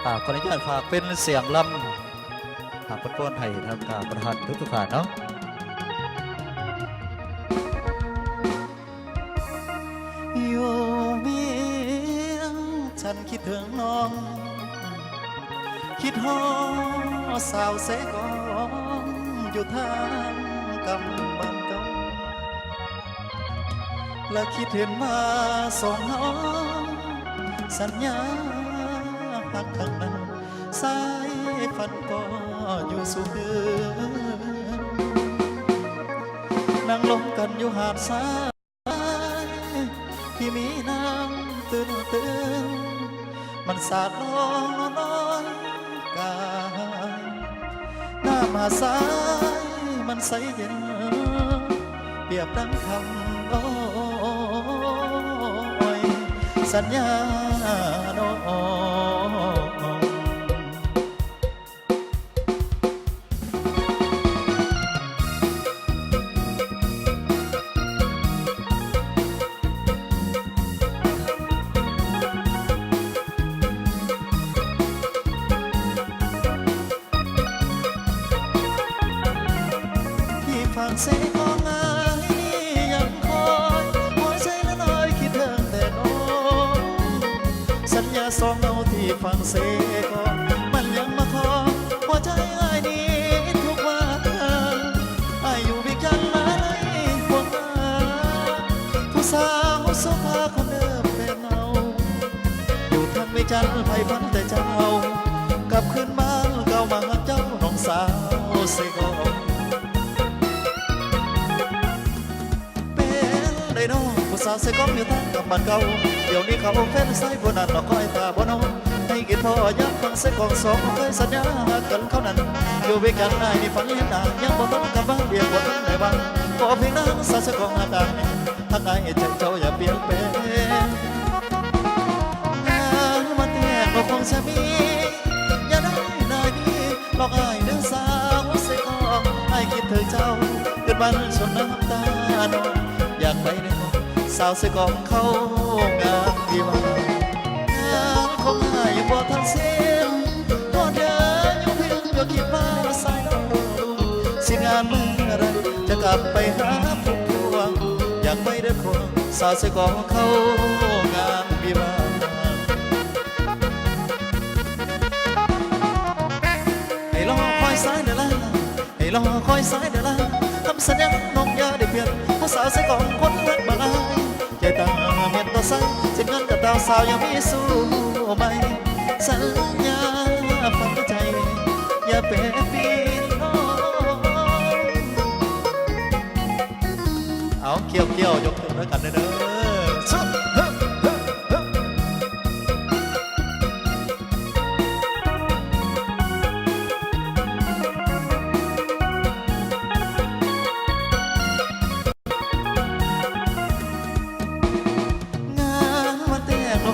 ขออนุญาตฝากเป็นเสียงลำปนป้อนไทยทำการประทานทุกๆฝ่ายเนาะอยู่เมียงฉันคิดถึงน้อง คิดฮอสาวเสกองอยู่ทางกำบังเก่าและคิดเห็นมาส่งน้องสัญญาหักข้างนั้นสายฝันก็อยู่สู่คืนนั่งลงกันอยู่หาดทรายที่มีน้ำตื้นมันสาดลงน้อยกายน้ำหาดทรายมันใสเย็นเปรียบดังคำโอ้ยสัญญาโน้ฟังเสียงของอายยังคอยหัวใจละน้อยคิดถึงแต่น้องสัญญาสองเราที่ฟังเสียงของมันยังมาคอยหัวใจอายนี้ทุกวันอายอยู่วิกันมาในห่วงมาผู้สาวโซฟาคนเดิมเป็นเนาอยู่ทางวิจันไผ่พันแต่เจ้ากลับขึ้นบ้านเก่ามาหักเจ้าน้องสาวเสียงของได้น้องผู้สาวเสกองอยู่ทางกับบ้านเก่าเดี๋ยวนี้เขาแฟนสายบนนั้นเราคอยตาบนน้องให้กินพ่อยักฟังเสกองสองเคยสัญญากันเขานั้นอยู่ด้วยกันได้มีฝันเห็นหน้ายังบ่ต้องกลับบ้านเบียงบ่ต้องได้บ้างขอเพียงนั้นสาวเสกองอาการทักได้ใจเจ้าอย่าเปลี่ยนแปลงมันแท้ก็คงจะมีอย่าได้นายนี้หลอกอายเดินสาวเสกองให้คิดถึงเจ้าเกิดวันชนน้ำตาน้องอยากไปเดินสาวเสกองเข้างานดีว่างานคงหายบ่ทันเสียงพอเดินอยู่เพียงก็คิดว่าสายน้องสิงานเมื่อไรจะกลับไปหาผู้พวงอยากไปเดินควงสาวเสกองเข้างานดีว่างให้รอคอยสายเดี๋ยวละให้รอคอยสายเดี๋ยวละคำสัญญาน้องอย่าได้เปลี่ยนผู้สาวใส่กองคนรักบางอายใจตั้งเมียนต่อสายสิบเงินกับดาวสาวยังมีสู้ไหมสัญญาฝังใจอย่าเปลี่ยนปีน้องเอาเกี่ยวยกถึงแล้วกันเด้อ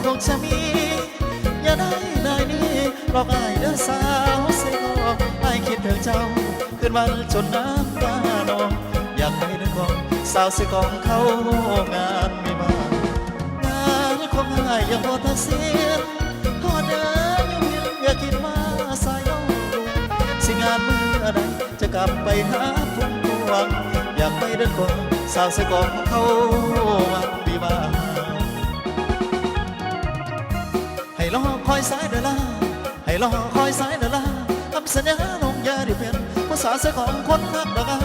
คงจะมีอย่าได้ได้นี้หลอกอายเดินสาวเสียก็อายคิดถึงเจ้าคืนวันจนน้ำตาโนอยากไปเดินกองสาวเสียกองเข้างานไม่มางานของอายยังพอทักเสียนพอเดินอยู่เพียงอย่าคิดมาสายน้องดูสิงานเมื่อใดจะกลับไปหาพุ่มพวงอยากไปเดินกองสาวเสียกองเข้างานไม่มาให้รอคอยสายเดี๋ยวละให้รอคอยสายเดี๋ยวละคำสัญญาน้องอย่าได้เปลี่ยนภาษาเสียของคนรักดอก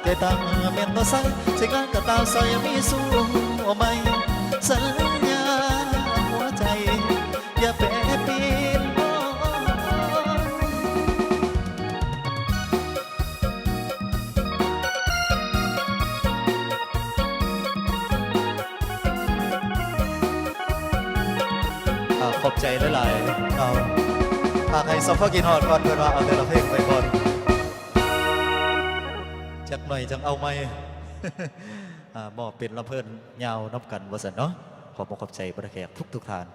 ใจตั้งเมียนต่อสายสิ่งนั้นกับตาสายยังมีสู้ไหมสัญญาหัวใจอย่าเปลี่ยนปีนขอบใจหลายๆเอาหากให้ซอฟกินฮอดก่อนเพื่อนว่าเอาแต่ละเพลงไปก่อนจักหน่อยจังเอาไม่มอบเป็นละเพิ่นยาวนับกันวสันเนาะขอบใจประแขกทุกท่าน